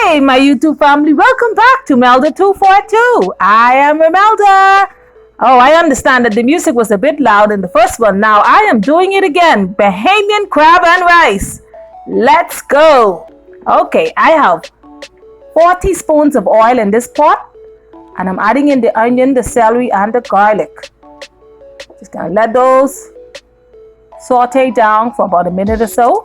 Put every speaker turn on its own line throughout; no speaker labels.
Hey, my YouTube family, welcome back to Melda 242. I am Melda. Oh, I understand that the music was a bit loud in the first one. Now I am doing it again. Bahamian crab and rice. Let's go. Okay, I have 4 teaspoons of oil in this pot, and I'm adding in the onion, the celery, and the garlic. Just gonna let those saute down for about a minute or so.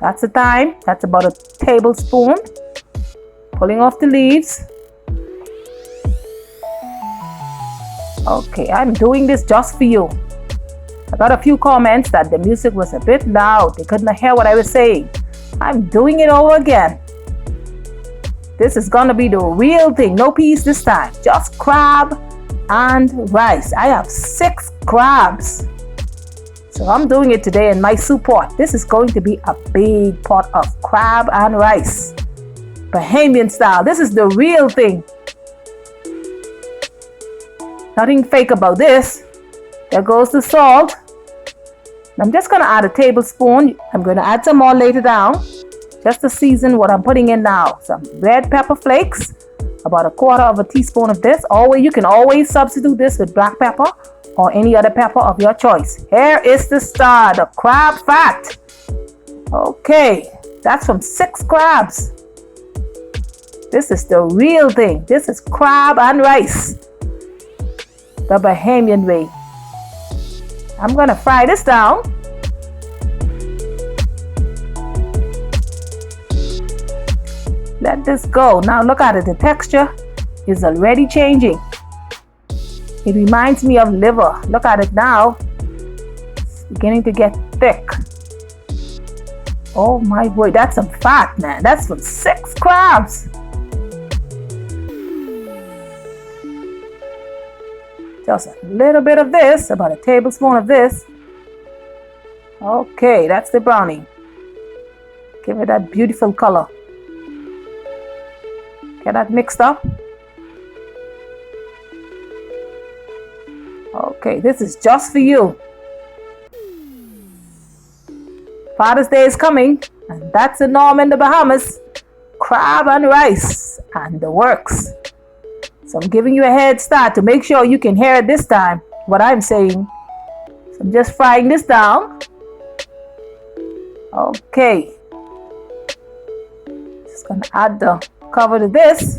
That's the thyme. That's about a tablespoon. Pulling off the leaves. Okay, I'm doing this just for you. I got a few comments that the music was a bit loud. They couldn't hear what I was saying. I'm doing it over again. This is gonna be the real thing. No peas this time. Just crab and rice. I have 6 crabs. So I'm doing it today in my soup pot. This is going to be a big pot of crab and rice. Bahamian style. This is the real thing. Nothing fake about this. There goes the salt. I'm just going to add a tablespoon. I'm going to add some more later down, just to season what I'm putting in now. Some red pepper flakes, about a 1/4 teaspoon of this. You can always substitute this with black pepper or any other pepper of your choice. Here is the star, the crab fat. Okay, that's from 6 crabs. This is the real thing. This is crab and rice, the Bahamian way. I'm gonna fry this down. Let this go. Now look at it. The texture is already changing. It reminds me of liver. Look at it now. It's beginning to get thick. Oh my word, that's some fat, man. That's from 6 crabs. Just a little bit of this, about a tablespoon of this. Okay, that's the browning. Give it that beautiful color. Get that mixed up. Okay, this is just for you. Father's Day is coming, and that's the norm in the Bahamas. Crab and rice and the works. So I'm giving you a head start to make sure you can hear it this time, what I'm saying. So I'm just frying this down. Okay. Just gonna add the cover to this,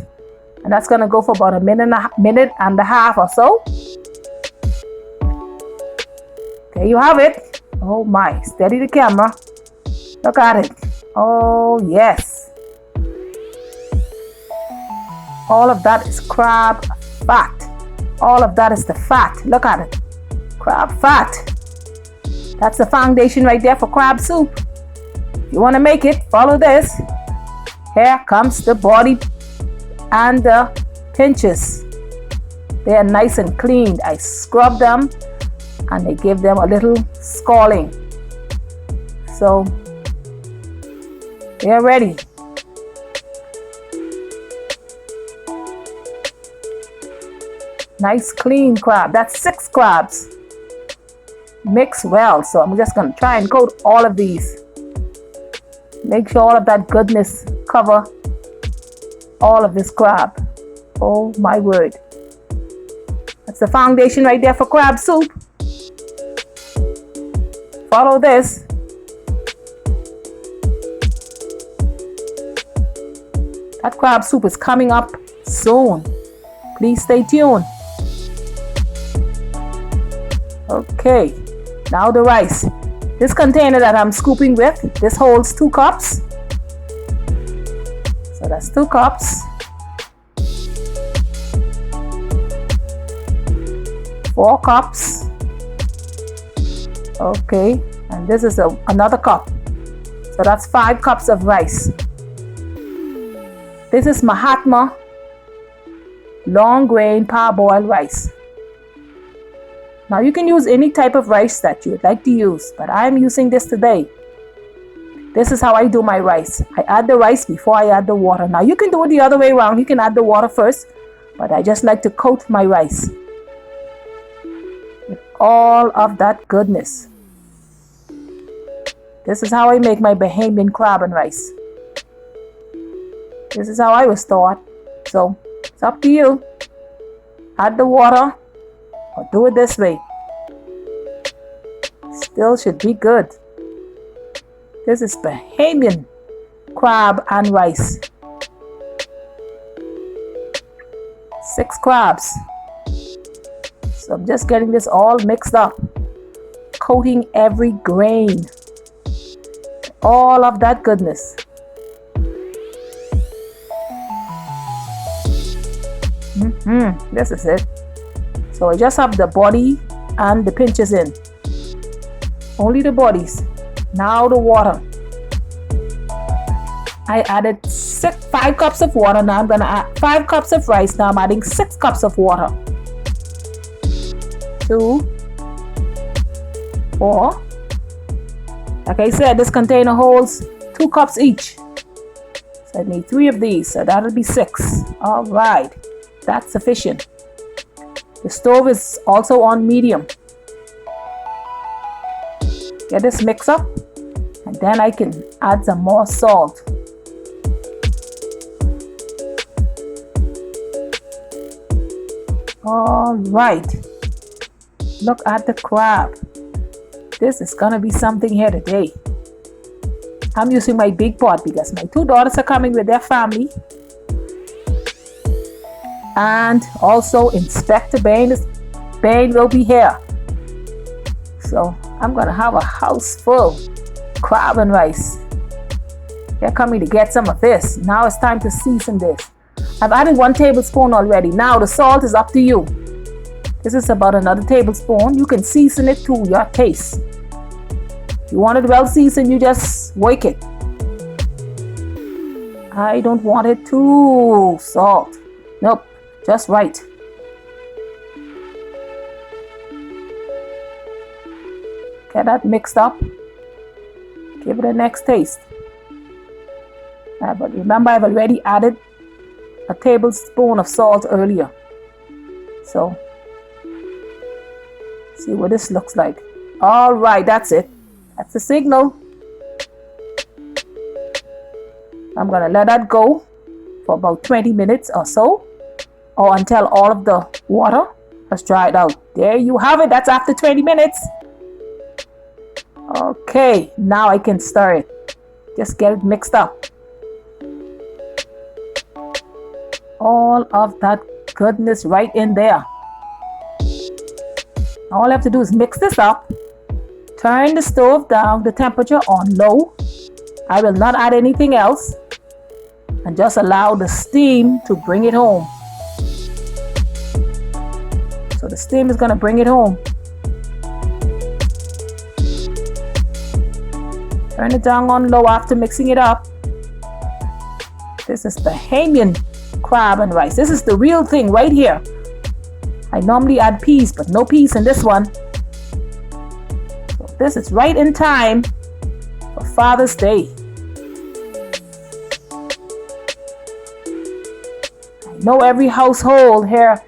and that's gonna go for about a minute and a half or so. There you have it. Oh my, steady the camera. Look at it. Oh yes. All of that is crab fat. All of that is the fat. Look at it. Crab fat. That's the foundation right there for crab soup. If you want to make it, follow this. Here comes the body and the pinches. They are nice and cleaned. I scrub them and I give them a little scalding. So they're ready. Nice clean crab. That's 6 crabs. Mix well. So I'm just going to try and coat all of these. Make sure all of that goodness cover all of this crab. Oh my word. That's the foundation right there for crab soup. Follow this. That crab soup is coming up soon. Please stay tuned. Okay, now the rice. This container that I'm scooping with, this holds 2 cups. So that's 2 cups. 4 cups. Okay, and this is another cup. So that's 5 cups of rice. This is Mahatma long grain parboiled rice. Now you can use any type of rice that you would like to use, but I'm using this today. This is how I do my rice. I add the rice before I add the water. Now you can do it the other way around. You can add the water first, but I just like to coat my rice with all of that goodness. This is how I make my Bahamian crab and rice. This is how I was taught. So it's up to you. Add the water or do it this way. Still should be good. This is Bahamian crab and rice. 6 crabs. So I'm just getting this all mixed up. Coating every grain. All of that goodness. This is it. So I just have the body and the pinches in. Only the bodies. Now the water. I added 5 cups of water. Now I'm going to add 5 cups of rice. Now I'm adding 6 cups of water. 2, 4. Like I said, this container holds 2 cups each. So I need 3 of these. So that'll be 6. All right. That's sufficient. The stove is also on medium. Get this mix up. And then I can add some more salt. All right. Look at the crab. This is gonna be something here today. I'm using my big pot because my 2 daughters are coming with their family. And also Inspector Bain will be here. So I'm gonna have a house full crab and rice. They're coming to get some of this. Now it's time to season this. I've added 1 tablespoon already. Now the salt is up to you. This is about another tablespoon. You can season it to your taste. If you want it well seasoned, you just wake it. I don't want it too salt. Nope, just right. Get that mixed up. Give it a next taste. But remember, I've already added a tablespoon of salt earlier. So, see what this looks like. All right, that's it. That's the signal. I'm gonna let that go for about 20 minutes or so, or until all of the water has dried out. There you have it. That's after 20 minutes. Okay, now I can stir it. Just get it mixed up. All of that goodness right in there. All I have to do is mix this up. Turn the stove down, the temperature on low. I will not add anything else. And just allow the steam to bring it home. So the steam is going to bring it home. Turn it down on low after mixing it up. This is Bahamian crab and rice. This is the real thing right here. I normally add peas, but no peas in this one. So this is right in time for Father's Day. I know every household here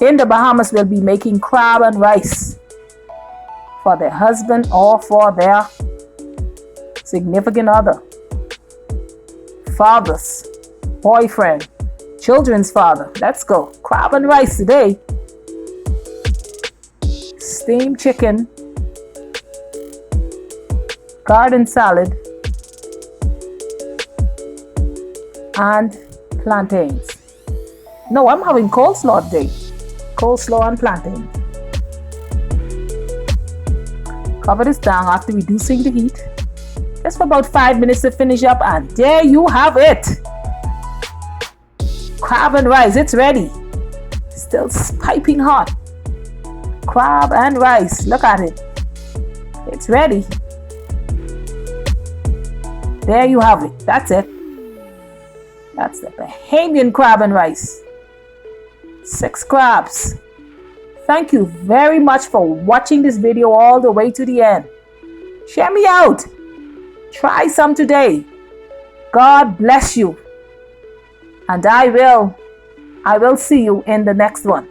in the Bahamas will be making crab and rice for their husband or for their significant other. Fathers, boyfriend, children's father. Let's go. Crab and rice today. Steamed chicken. Garden salad. And plantains. No, I'm having coleslaw today. Coleslaw and plantains. Cover this down after reducing the heat. Just for about 5 minutes to finish up, and there you have it. Crab and rice, it's ready. Still piping hot. Crab and rice, look at it. It's ready. There you have it. That's it. That's the Bahamian crab and rice. 6 crabs. Thank you very much for watching this video all the way to the end. Share me out. Try some today. God bless you. And I will see you in the next one.